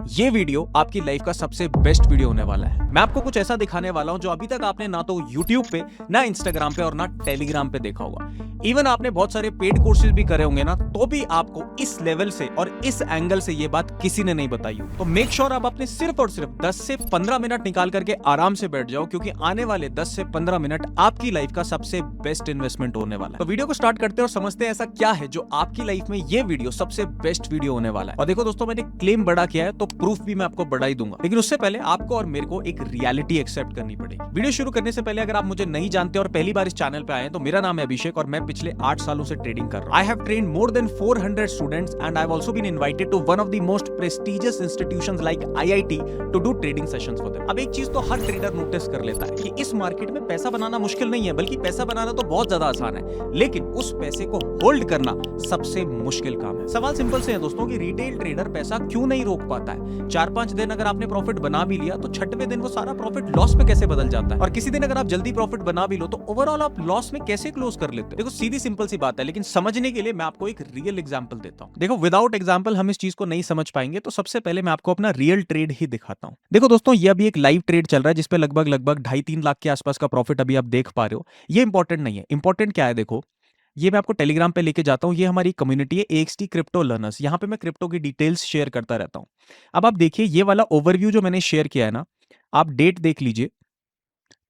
ये वीडियो आपकी लाइफ का सबसे बेस्ट वीडियो होने वाला है। मैं आपको कुछ ऐसा दिखाने वाला हूं जो अभी तक आपने ना तो YouTube पे, ना Instagram पे और ना Telegram पे देखा होगा। इवन आपने बहुत सारे पेड कोर्सेज भी करे होंगे ना, तो भी आपको इस लेवल से और इस एंगल से ये बात किसी ने नहीं बताई हो। तो मेक श्योर आप अपने सिर्फ और सिर्फ 10 से 15 मिनट निकाल करके आराम से बैठ जाओ, क्योंकि आने वाले 10 से 15 मिनट आपकी लाइफ का सबसे बेस्ट इन्वेस्टमेंट होने वाला है। तो वीडियो को स्टार्ट करते हैं और समझते हैं ऐसा क्या है जो आपकी लाइफ में ये वीडियो सबसे बेस्ट वीडियो होने वाला है। और देखो दोस्तों, मैंने क्लेम बड़ा किया है तो प्रूफ भी मैं आपको बड़ा ही दूंगा, लेकिन उससे पहले आपको और मेरे को एक रियलिटी एक्सेप्ट करनी पड़ेगी। वीडियो शुरू करने से पहले अगर आप मुझे नहीं जानते और पहली बार इस चैनल पे आए हैं, तो मेरा नाम है अभिषेक और मैं पिछले 8 सालों से ट्रेडिंग कर रहा हूं। I have trained more than 400 students and I have also been invited to one of the most prestigious institutions like IIT to do trading sessions for them. अब एक चीज तो हर ट्रेडर नोटिस कर लेता है कि इस मार्केट में पैसा बनाना मुश्किल नहीं है, बल्कि पैसा बनाना तो बहुत ज्यादा आसान है, लेकिन उस पैसे को होल्ड करना सबसे मुश्किल काम है। सवाल सिंपल से है दोस्तों कि रिटेल ट्रेडर पैसा क्यों नहीं रोक पाता है। 4-5 दिन अगर आपने प्रॉफिट बना भी लिया तो छठवें दिन वो सारा प्रॉफिट लॉस में कैसे बदल जाता है, और किसी दिन अगर आप जल्दी प्रॉफिट बना भी लो तो ओवरऑल आप लॉस में कैसे क्लोज कर लेते हो। देखो सीधी सिंपल सी बात है, लेकिन समझने के लिए मैं आपको एक रियल एग्जांपल देता हूं। देखो विदाउट एग्जांपल हम इस चीज को नहीं समझ पाएंगे, तो सबसे पहले मैं आपको अपना रियल ट्रेड ही दिखाता हूं। देखो दोस्तों, ये अभी एक लाइव ट्रेड चल रहा है जिसपे लगभग 2.5-3 लाख के आसपास का प्रॉफिट अभी आप देख पा रहे हो। ये इंपॉर्टेंट नहीं है, इंपॉर्टेंट क्या है देखो, ये मैं आपको टेलीग्राम पे लेके जाता हूं। ये हमारी कम्युनिटी है AXT क्रिप्टो लर्नर्स। यहां पे मैं क्रिप्टो की डिटेल्स शेयर करता रहता हूं। अब आप देखिए ये वाला ओवरव्यू जो मैंने शेयर किया है ना, आप डेट देख लीजिए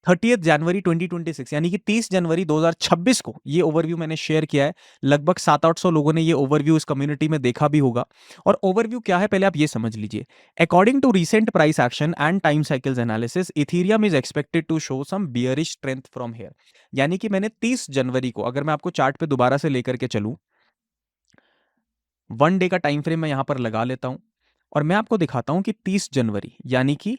30 जनवरी 2026, यानी कि 30 जनवरी 2026 को ये ओवरव्यू मैंने शेयर किया है। लगभग 700-800 लोगों ने ये ओवरव्यू इस कम्युनिटी में देखा भी होगा। और ओवरव्यू क्या है पहले आप ये समझ लीजिए। According to recent price action and time cycles analysis, Ethereum is expected to show some bearish strength from here. यानी कि मैंने 30 जनवरी को, अगर मैं आपको चार्ट पे दोबारा से लेकर के चलूं, 1 डे का टाइम फ्रेम मैं यहां पर लगा लेता हूं और मैं आपको दिखाता हूं कि 30 जनवरी यानी कि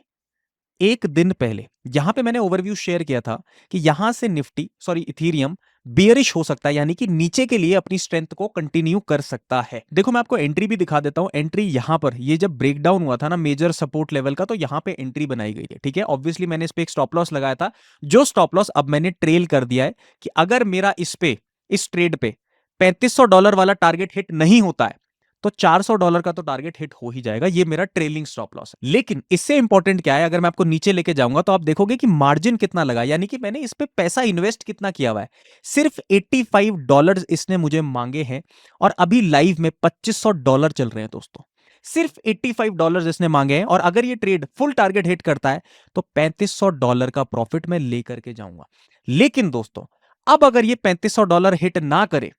एक दिन पहले यहां पे मैंने ओवरव्यू शेयर किया था कि यहां से इथीरियम बियरिश हो सकता है, यानी कि नीचे के लिए अपनी स्ट्रेंथ को कंटिन्यू कर सकता है। देखो मैं आपको एंट्री भी दिखा देता हूं। एंट्री यहां पर, ये जब ब्रेकडाउन हुआ था ना मेजर सपोर्ट लेवल का, तो यहां पे एंट्री बनाई गई है। ठीक है, ऑब्वियसली मैंने इस पे एक स्टॉप लॉस लगाया था, जो स्टॉप लॉस अब मैंने ट्रेल कर दिया है कि अगर मेरा इस ट्रेड पे $3500 वाला टारगेट हिट नहीं होता है तो $400 का तो टारगेट हिट हो ही जाएगा। ये मेरा ट्रेलिंग स्टॉप लॉस है। लेकिन इससे इंपॉर्टेंट क्या है, अगर मैं आपको नीचे लेके जाऊंगा तो आप देखोगे कि मार्जिन कितना लगा, यानी कि मैंने इस पे पैसा इन्वेस्ट कितना किया हुआ है। सिर्फ $85 इसने मुझे मांगे हैं और अभी लाइव में $2500 चल रहे हैं दोस्तों। सिर्फ $85 इसने मांगे हैं, और अगर ये ट्रेड फुल टारगेट हिट करता है तो $3500 का प्रॉफिट मैं लेकर के जाऊंगा। लेकिन दोस्तों, अब अगर ये $3500 हिट ना करे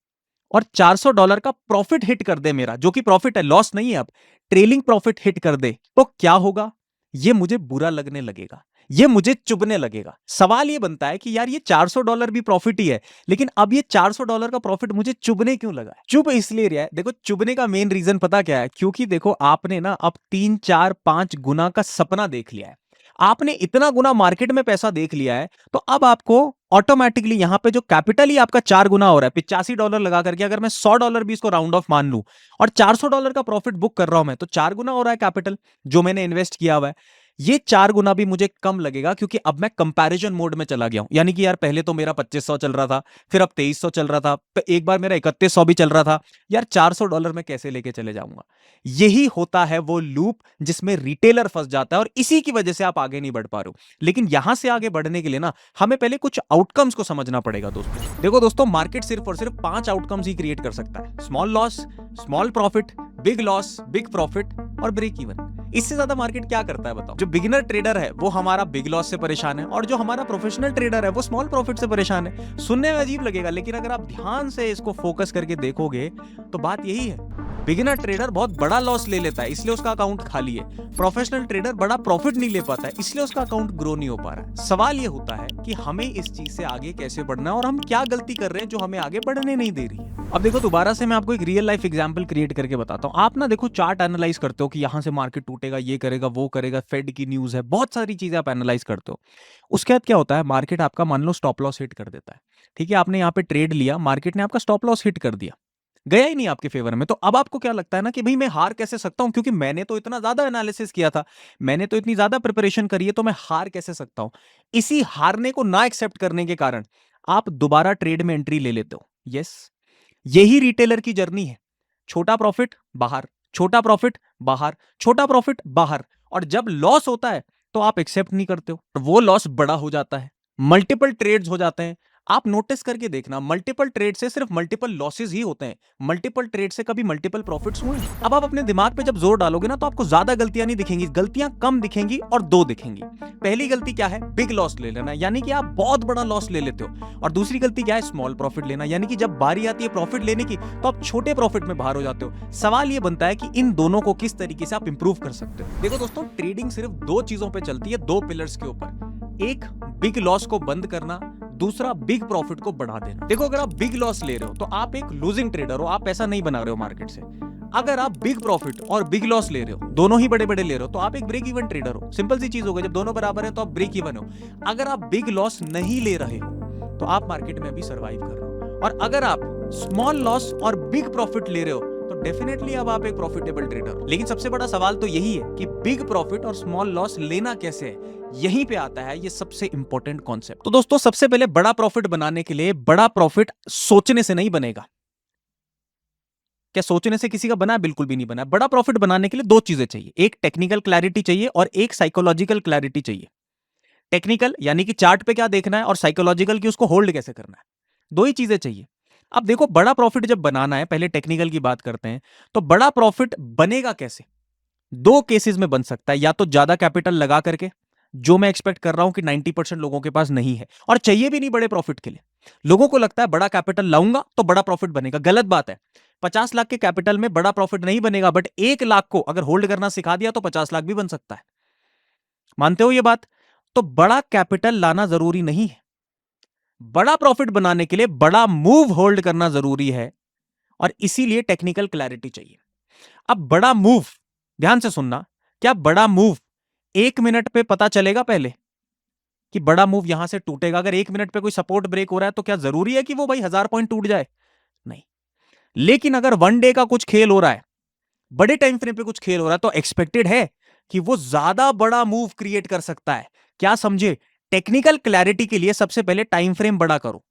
और $400 का प्रॉफिट हिट कर दे मेरा, जो कि प्रॉफिट है, लॉस नहीं है, अब ट्रेलिंग प्रॉफिट हिट कर दे, तो क्या होगा? ये मुझे बुरा लगने लगेगा, ये मुझे चुभने लगेगा। सवाल ये बनता है कि यार ये $400 भी प्रॉफिट ही है, लेकिन अब ये $400 का प्रॉफिट मुझे चुभने क्यों लगा है? चुभ इसलिए रहा है, देखो चुभने का मेन रीजन पता क्या है? क्योंकि देखो आपने ना अब 3-4-5 गुना का सपना देख लिया है। आपने इतना गुना मार्केट में पैसा देख लिया है, तो अब आपको ऑटोमेटिकली यहां पे जो कैपिटल ही आपका 4 गुना हो रहा है, $85 लगा करके अगर मैं $100 भी इसको राउंड ऑफ मान लूं और $400 का प्रॉफिट बुक कर रहा हूं मैं, तो 4 गुना हो रहा है कैपिटल जो मैंने इन्वेस्ट किया हुआ है। ये 4 गुना भी मुझे कम लगेगा, क्योंकि अब मैं कंपैरिजन मोड में चला गया हूं। यानी कि यार पहले तो मेरा 2500 चल रहा था, फिर अब 2300 चल रहा था, एक बार मेरा 3100 भी चल रहा था। यार $400 में कैसे लेके चले जाऊंगा? यही होता है वो लूप जिसमें रिटेलर फंस जाता है, और इसी की वजह से आप आगे नहीं बढ़ पा रहे हो। लेकिन यहां से आगे बढ़ने के लिए ना हमें पहले कुछ आउटकम्स को समझना पड़ेगा दोस्तों। देखो दोस्तों, मार्केट सिर्फ और सिर्फ 5 आउटकम्स ही क्रिएट कर सकता है: small loss, small profit, big loss, big profit और ब्रेक इवन। इससे ज्यादा मार्केट क्या करता है बताओ? जो बिगिनर ट्रेडर है वो हमारा बिग लॉस से परेशान है, और जो हमारा प्रोफेशनल ट्रेडर है वो स्मॉल प्रॉफिट से परेशान है। सुनने में अजीब लगेगा, लेकिन अगर आप ध्यान से इसको फोकस करके देखोगे तो बात यही है। बिगिनर ट्रेडर बहुत बड़ा लॉस ले लेता है, इसलिए उसका अकाउंट खाली है। प्रोफेशनल ट्रेडर बड़ा प्रॉफिट नहीं ले पाता है, इसलिए उसका अकाउंट ग्रो नहीं हो पा रहा है। सवाल ये होता है कि हमें इस चीज से आगे कैसे बढ़ना है, और हम क्या गलती कर रहे हैं जो हमें आगे बढ़ने नहीं दे रही है। अब देखो दोबारा से मैं आपको एक रियल लाइफ एग्जांपल क्रिएट करके बताता हूं। आप ना देखो चार्ट एनालाइज करते हो कि यहां से मार्केट टूटेगा, ये करेगा, वो करेगा, फेड की न्यूज है, बहुत सारी चीजें आप एनालाइज करते हो। उसके बाद क्या होता है, मार्केट आपका मान लो स्टॉप लॉस हिट कर देता है। ठीक है, आपने यहाँ पे ट्रेड लिया, मार्केट ने आपका स्टॉप लॉस हिट कर दिया, गया ही नहीं आपके फेवर में। तो अब आपको क्या लगता है ना कि भाई मैं हार कैसे सकता हूं, क्योंकि मैंने तो इतना ज्यादा एनालिसिस किया था, मैंने तो इतनी ज्यादा प्रिपरेशन करी है, तो मैं हार कैसे सकता हूं? इसी हारने को ना एक्सेप्ट करने के कारण आप दोबारा ट्रेड में एंट्री ले लेते हो। यस, यही रिटेलर की जर्नी है। छोटा प्रॉफिट बाहर, छोटा प्रॉफिट बाहर, छोटा प्रॉफिट बाहर, और जब लॉस होता है तो आप एक्सेप्ट नहीं करते हो, वो लॉस बड़ा हो जाता है, मल्टीपल ट्रेड्स हो जाते हैं। आप नोटिस करके देखना, मल्टीपल ट्रेड से सिर्फ मल्टीपल लॉसेस ही होते हैं, मल्टीपल ट्रेड से कभी मल्टीपल प्रॉफिट्स हुए? अब आप अपने दिमाग पे जब जोर डालोगे ना, तो आपको ज्यादा गलतियां नहीं दिखेंगी, गलतियां कम दिखेंगी, और दो दिखेंगी। पहली गलती क्या है? बिग लॉस ले लेना, यानी कि आप बहुत बड़ा लॉस ले लेते हो। और दूसरी गलती क्या है? स्मॉल प्रॉफिट लेना, यानी कि जब बारी आती है प्रॉफिट लेने की, तो आप छोटे प्रॉफिट में बाहर हो जाते हो। सवाल ये बनता है कि इन दोनों को किस तरीके से आप इंप्रूव कर सकते हो। देखो दोस्तों, ट्रेडिंग सिर्फ दो चीजों पे चलती है, दो पिलर्स के ऊपर। एक बिग लॉस को बंद करना, दूसरा बिग प्रॉफिट को बढ़ा देना। देखो, अगर आप बिग लॉस ले रहे हो तो आप एक लूजिंग ट्रेडर हो, आप पैसा नहीं बना रहे हो मार्केट से। अगर आप बिग प्रॉफिट और बिग लॉस ले रहे हो, दोनों ही बड़े बड़े ले रहे हो, तो आप एक ब्रेक इवन ट्रेडर हो। सिंपल सी चीज हो गई, जब दोनों बराबर है तो आप ब्रेक इवन हो। अगर आप बिग लॉस नहीं ले रहे हो तो आप मार्केट में अभी सर्वाइव कर रहे हो, और अगर आप स्मॉल लॉस और बिग प्रॉफिट ले रहे हो तो डेफिनेटली अब आप एक प्रॉफिटेबल ट्रेडर। लेकिन सबसे बड़ा सवाल तो यही है कि बिग प्रॉफिट और स्मॉल लॉस लेना कैसे है। यहीं पे आता है ये सबसे इंपॉर्टेंट कॉन्सेप्ट। तो दोस्तों, सबसे पहले बड़ा प्रॉफिट बनाने के लिए, बड़ा प्रॉफिट सोचने से नहीं बनेगा। क्या सोचने से किसी का बना? बिल्कुल भी नहीं बना। बड़ा प्रॉफिट बनाने के लिए दो चीजें चाहिए, एक टेक्निकल क्लैरिटी चाहिए और एक साइकोलॉजिकल क्लैरिटी चाहिए। टेक्निकल यानी कि चार्ट पे क्या देखना है, और साइकोलॉजिकल कि उसको होल्ड कैसे करना है। दो ही चीजें चाहिए। अब देखो, बड़ा प्रॉफिट जब बनाना है, पहले टेक्निकल की बात करते हैं, तो बड़ा प्रॉफिट बनेगा कैसे? दो केसेस में बन सकता है, या तो ज्यादा कैपिटल लगा करके, जो मैं एक्सपेक्ट कर रहा हूं कि 90% लोगों के पास नहीं है और चाहिए भी नहीं बड़े प्रॉफिट के लिए। लोगों को लगता है बड़ा कैपिटल लाऊंगा तो बड़ा प्रॉफिट बनेगा। गलत बात है। 50 लाख के कैपिटल में बड़ा प्रॉफिट नहीं बनेगा, बट 1 लाख को अगर होल्ड करना सिखा दिया तो 50 लाख भी बन सकता है। मानते हो ये बात? तो बड़ा कैपिटल लाना जरूरी नहीं है। बड़ा प्रॉफिट बनाने के लिए बड़ा मूव होल्ड करना जरूरी है, और इसीलिए टेक्निकल क्लैरिटी चाहिए। अब बड़ा मूव, ध्यान से सुनना, क्या बड़ा मूव 1 मिनट पे पता चलेगा पहले कि बड़ा मूव यहां से टूटेगा? अगर 1 मिनट पे कोई सपोर्ट ब्रेक हो रहा है तो क्या जरूरी है कि वो भाई 1000 पॉइंट टूट जाए? नहीं। लेकिन अगर 1 डे का कुछ खेल हो रहा है, बड़े टाइम फ्रेम पे कुछ खेल हो रहा है, तो एक्सपेक्टेड है कि वो ज्यादा बड़ा मूव क्रिएट कर सकता है। क्या समझे? टेक्निकल क्लैरिटी के लिए सबसे पहले टाइम फ्रेम बड़ा करो।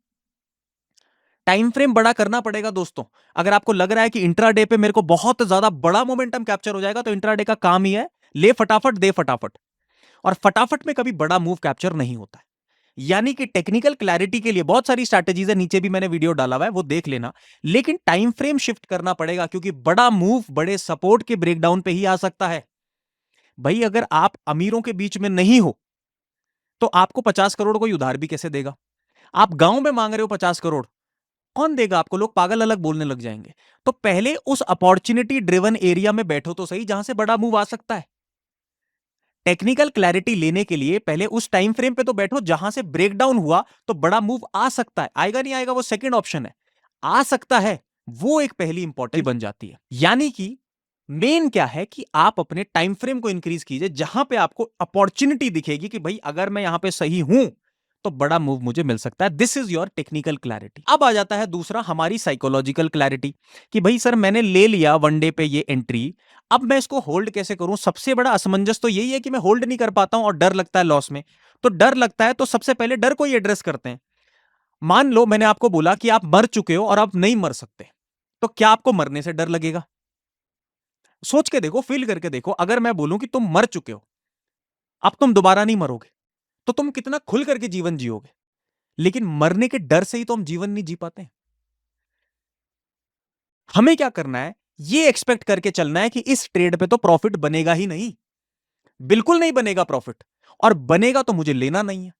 टाइम फ्रेम बड़ा करना पड़ेगा दोस्तों। अगर आपको लग रहा है कि इंट्राडे पे मेरे को बहुत ज्यादा बड़ा मोमेंटम कैप्चर हो जाएगा, तो इंट्राडे का काम ही है ले फटाफट दे फटाफट, और फटाफट में कभी बड़ा मूव कैप्चर नहीं होता है। यानी कि टेक्निकल क्लैरिटी के लिए बहुत सारी स्ट्रैटेजीज है, नीचे भी मैंने वीडियो डाला हुआ है, वो देख लेना। लेकिन टाइम फ्रेम शिफ्ट करना पड़ेगा, क्योंकि बड़ा मूव बड़े सपोर्ट के ब्रेकडाउन पे ही आ सकता है। भाई, अगर आप अमीरों के बीच में नहीं हो तो आपको 50 करोड़ कोई उधार भी कैसे देगा? आप गांव में मांग रहे हो 50 करोड़, कौन देगा आपको? लोग पागल अलग बोलने लग जाएंगे। तो पहले उस अपॉर्चुनिटी ड्रिवन एरिया में बैठो तो सही, जहां से बड़ा मूव आ सकता है। टेक्निकल क्लैरिटी लेने के लिए पहले उस टाइम फ्रेम पे तो बैठो जहां से ब्रेकडाउन हुआ तो बड़ा मूव आ सकता है। आएगा नहीं आएगा वो सेकंड ऑप्शन है, आ सकता है, वो एक पहली इंपॉर्टेंट बन जाती है। यानी कि मेन क्या है कि आप अपने टाइम फ्रेम को इंक्रीज कीजिए, जहां पे आपको अपॉर्चुनिटी दिखेगी कि भाई अगर मैं यहां पे सही हूं तो बड़ा मूव मुझे मिल सकता है। This is your technical clarity. अब आ जाता है दूसरा, हमारी साइकोलॉजिकल क्लैरिटी, कि भाई सर मैंने ले लिया 1 डे पे ये एंट्री, अब मैं इसको होल्ड कैसे करूं? सबसे बड़ा असमंजस तो यही है कि मैं होल्ड नहीं कर पाता हूं और डर लगता है लॉस में। तो डर लगता है, तो सबसे पहले डर को ही एड्रेस करते हैं। मान लो मैंने आपको बोला कि आप मर चुके हो और आप नहीं मर सकते, तो क्या आपको मरने से डर लगेगा? सोच के देखो, फील करके देखो। अगर मैं बोलूं कि तुम मर चुके हो, अब तुम दोबारा नहीं मरोगे, तो तुम कितना खुल करके जीवन जियोगे? लेकिन मरने के डर से ही तो हम जीवन नहीं जी पाते। हमें क्या करना है? ये एक्सपेक्ट करके चलना है कि इस ट्रेड पे तो प्रॉफिट बनेगा ही नहीं, बिल्कुल नहीं बनेगा प्रॉफिट, और बनेगा तो मुझे लेना नहीं है।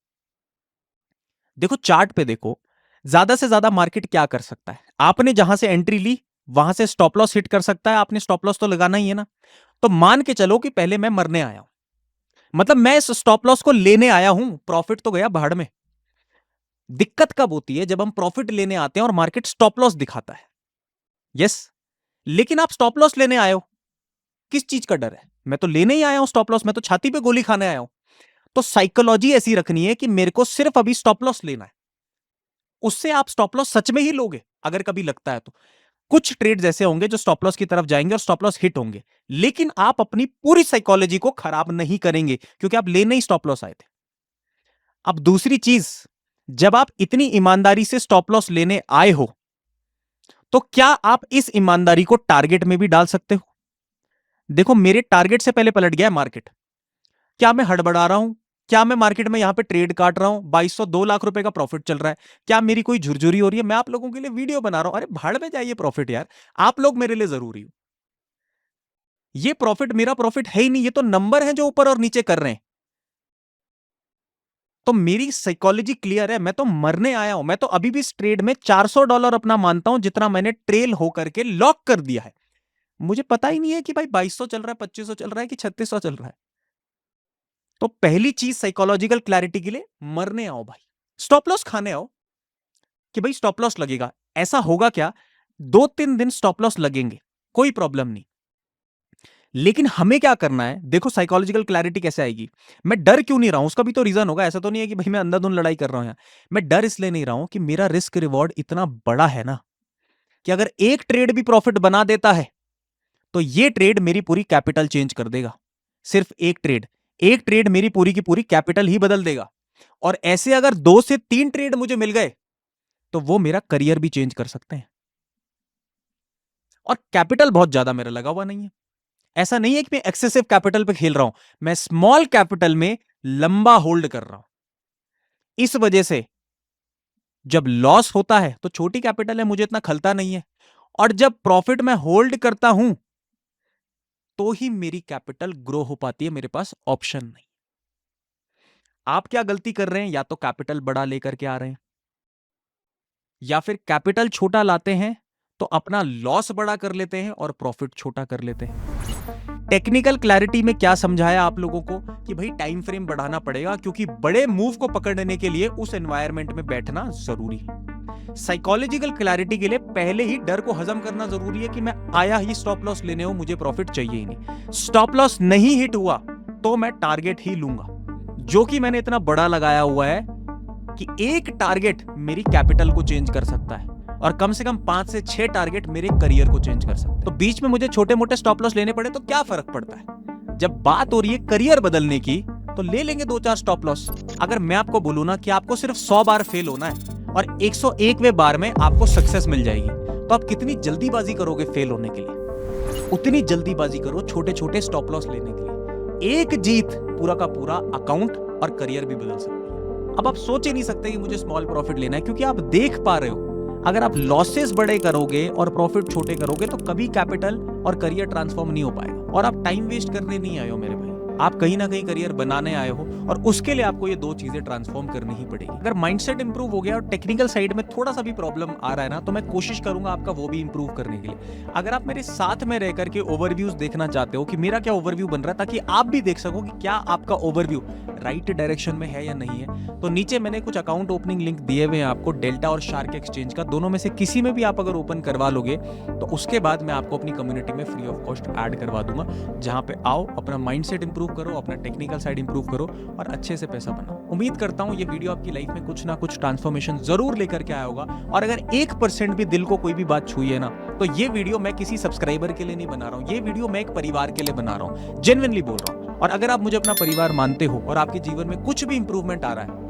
देखो चार्ट पे देखो, ज्यादा से ज्यादा मार्केट क्या कर सकता है? आपने जहां से एंट्री ली वहां से स्टॉप लॉस हिट कर सकता है, आपने स्टॉप लॉस तो लगाना ही है ना। तो मान के चलो कि पहले मैं मरने आया हूं, मतलब मैं इस स्टॉप लॉस को लेने आया हूं, प्रॉफिट तो गया भाड़ में। दिक्कत कब होती है? जब हम प्रॉफिट लेने आते हैं और मार्केट स्टॉप लॉस दिखाता है। यस, लेकिन आप स्टॉप लॉस लेने आए हो, किस चीज का डर है? मैं तो लेने ही आया हूं स्टॉप लॉस, मैं तो छाती पे गोली खाने आया हूं। तो साइकोलॉजी ऐसी रखनी है कि मेरे को सिर्फ अभी स्टॉप लॉस लेना है, उससे आप स्टॉप लॉस सच में ही लोगे अगर कभी लगता है तो। कुछ ट्रेड्स ऐसे होंगे जो स्टॉप लॉस की तरफ जाएंगे और स्टॉप लॉस हिट होंगे, लेकिन आप अपनी पूरी साइकोलॉजी को खराब नहीं करेंगे, क्योंकि आप लेने ही स्टॉप लॉस आए थे। अब दूसरी चीज, जब आप इतनी ईमानदारी से स्टॉप लॉस लेने आए हो, तो क्या आप इस ईमानदारी को टारगेट में भी डाल सकते हो? देखो मेरे टारगेट से पहले पलट गया है मार्केट। क्या मैं हड़बड़ा रहा हूं? क्या मैं मार्केट में यहां पे ट्रेड काट रहा हूं? 2200 2 लाख रुपए का प्रॉफिट चल रहा है। क्या मेरी कोई झुरझुरी हो रही है? मैं आप लोगों के लिए वीडियो बना रहा हूं। अरे भाड़ में जाइए प्रॉफिट यार। आप लोग मेरे लिए जरूरी हो। ये प्रॉफिट मेरा प्रॉफिट है ही नहीं, ये तो नंबर है जो ऊपर और नीचे कर रहे हैं। तो मेरी साइकोलॉजी क्लियर है, मैं तो मरने आया हूं। मैं तो अभी भी इस ट्रेड में $400 अपना मानता हूं, जितना मैंने ट्रेल होकर के लॉक कर दिया है। मुझे पता ही नहीं है कि भाई 2200 चल रहा है, 2500 चल रहा है कि 3600 चल रहा है। तो पहली चीज साइकोलॉजिकल क्लैरिटी के लिए मरने आओ भाई, स्टॉप लॉस खाने आओ कि भाई स्टॉप लॉस लगेगा। ऐसा होगा क्या, 2-3 दिन स्टॉप लॉस लगेंगे, कोई प्रॉब्लम नहीं। लेकिन हमें क्या करना है, देखो साइकोलॉजिकल क्लैरिटी कैसे आएगी। मैं डर क्यों नहीं रहा हूं, उसका भी तो रीजन होगा। ऐसा तो नहीं है कि भाई मैं अंधाधुंध लड़ाई कर रहा हूं। मैं डर इसलिए नहीं रहा हूं कि मेरा रिस्क रिवॉर्ड इतना बड़ा है ना, कि अगर एक ट्रेड भी प्रॉफिट बना देता है तो ये ट्रेड मेरी पूरी कैपिटल चेंज कर देगा। सिर्फ एक ट्रेड मेरी पूरी की पूरी कैपिटल ही बदल देगा। और ऐसे अगर 2 से 3 ट्रेड मुझे मिल गए तो वो मेरा करियर भी चेंज कर सकते हैं। और कैपिटल बहुत ज्यादा मेरा लगा हुआ नहीं है। ऐसा नहीं है कि मैं एक्सेसिव कैपिटल पे खेल रहा हूं, मैं स्मॉल कैपिटल में लंबा होल्ड कर रहा हूं। इस वजह से जब लॉस होता है तो छोटी कैपिटल है, मुझे इतना खलता नहीं है। और जब प्रॉफिट में होल्ड करता हूं तो ही मेरी कैपिटल ग्रो हो पाती है, मेरे पास ऑप्शन नहीं। आप क्या गलती कर रहे हैं, या तो कैपिटल बड़ा लेकर के आ रहे हैं, या फिर कैपिटल छोटा लाते हैं तो अपना लॉस बड़ा कर लेते हैं और प्रॉफिट छोटा कर लेते हैं। टेक्निकल क्लैरिटी में क्या समझाया आप लोगों को कि भाई टाइम फ्रेम बढ़ाना पड़ेगा, क्योंकि बड़े मूव को पकड़ने के लिए उस एनवायरनमेंट में बैठना जरूरी है। साइकोलॉजिकल क्लैरिटी के लिए पहले ही डर को हजम करना जरूरी है कि मैं आया ही स्टॉप लॉस लेने हूं, मुझे प्रॉफिट चाहिए ही नहीं। स्टॉप लॉस नहीं हिट हुआ तो मैं टारगेट ही लूंगा, जो कि मैंने इतना बड़ा लगाया हुआ है कि एक टारगेट मेरी कैपिटल को चेंज कर सकता है और कम से कम 5 से 6 टारगेट मेरे करियर को चेंज कर सकते हैं। तो बीच में मुझे छोटे मोटे स्टॉप लॉस लेने पड़े तो क्या फर्क पड़ता है। जब बात हो रही है करियर बदलने की तो ले लेंगे 2-4 स्टॉप लॉस। अगर मैं आपको बोलूं ना कि आपको सिर्फ 100 बार फेल होना है और 101वें बार में आपको सक्सेस मिल जाएगी, तो आप कितनी जल्दीबाजी करोगे फेल होने के लिए। उतनी जल्दीबाजी करो छोटे छोटे स्टॉप लॉस लेने के लिए। एक जीत पूरा का पूरा अकाउंट और करियर भी बदल सकती है। अब आप सोच ही नहीं सकते कि मुझे स्मॉल प्रॉफिट लेना है, क्योंकि आप देख पा रहे हो अगर आप लॉसेस बड़े करोगे और प्रॉफिट छोटे करोगे तो कभी कैपिटल और करियर ट्रांसफॉर्म नहीं हो पाएगा। और आप टाइम वेस्ट करने नहीं आए हो मेरे भाई, आप कहीं ना कहीं करियर बनाने आए हो और उसके लिए आपको ये 2 चीजें ट्रांसफॉर्म करनी ही पड़ेगी। अगर माइंडसेट इंप्रूव हो गया और टेक्निकल साइड में थोड़ा सा भी प्रॉब्लम आ रहा है ना, तो मैं कोशिश करूंगा आपका वो भी इंप्रूव करने के लिए। अगर आप मेरे साथ में रह करके ओवरव्यूज देखना चाहते हो कि मेरा क्या ओवरव्यू बन रहा है, ताकि आप भी देख सको कि क्या आपका ओवरव्यू राइट डायरेक्शन में है या नहीं है, तो नीचे मैंने कुछ अकाउंट ओपनिंग लिंक दिए हुए हैं आपको, डेल्टा और शार्क एक्सचेंज का। दोनों में से किसी में भी आप अगर ओपन करवा लोगे तो उसके बाद मैं आपको अपनी कम्युनिटी में फ्री ऑफ कॉस्ट ऐड करवा दूंगा, जहां पे आओ, अपना माइंडसेट इंप्रूव करो, अपना टेक्निकल साइड इंप्रूव करो और अच्छे से पैसा बनाओ। उम्मीद करता हूं ये वीडियो आपकी लाइफ में कुछ ना कुछ ट्रांसफॉर्मेशन जरूर लेकर के आया होगा। और अगर 1% भी दिल को कोई भी बात छुई है ना, तो ये वीडियो मैं किसी सब्सक्राइबर के लिए नहीं बना रहा हूं, ये वीडियो मैं एक परिवार के लिए बना रहा हूं, जेन्युइनली बोल रहा हूं। और अगर आप मुझे अपना परिवार मानते हो और आपके जीवन में कुछ भी इंप्रूवमेंट आ रहा है,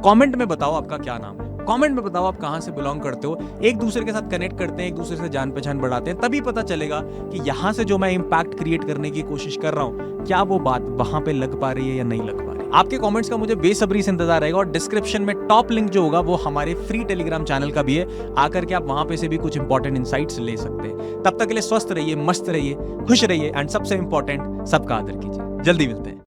कमेंट में बताओ आपका क्या नाम है, कमेंट में बताओ आप कहां से बिलोंग करते हो। एक दूसरे के साथ कनेक्ट करते हैं, एक दूसरे से जान पहचान बढ़ाते हैं, तभी पता चलेगा कि यहां से जो मैं इंपैक्ट क्रिएट करने की कोशिश कर रहा हूं, क्या वो बात वहां पे लग पा रही है या नहीं लग पा रही। आपके कमेंट्स का मुझे बेसब्री से इंतजार रहेगा। और डिस्क्रिप्शन में टॉप लिंक जो होगा वो हमारे फ्री टेलीग्राम चैनल का भी है, आकर के आप वहां पे से भी कुछ इंपॉर्टेंट इंसाइट्स ले सकते हैं। तब तक के लिए स्वस्थ रहिए, मस्त रहिए, खुश रहिए एंड सबसे इंपॉर्टेंट, सबका आदर कीजिए। जल्दी मिलते हैं।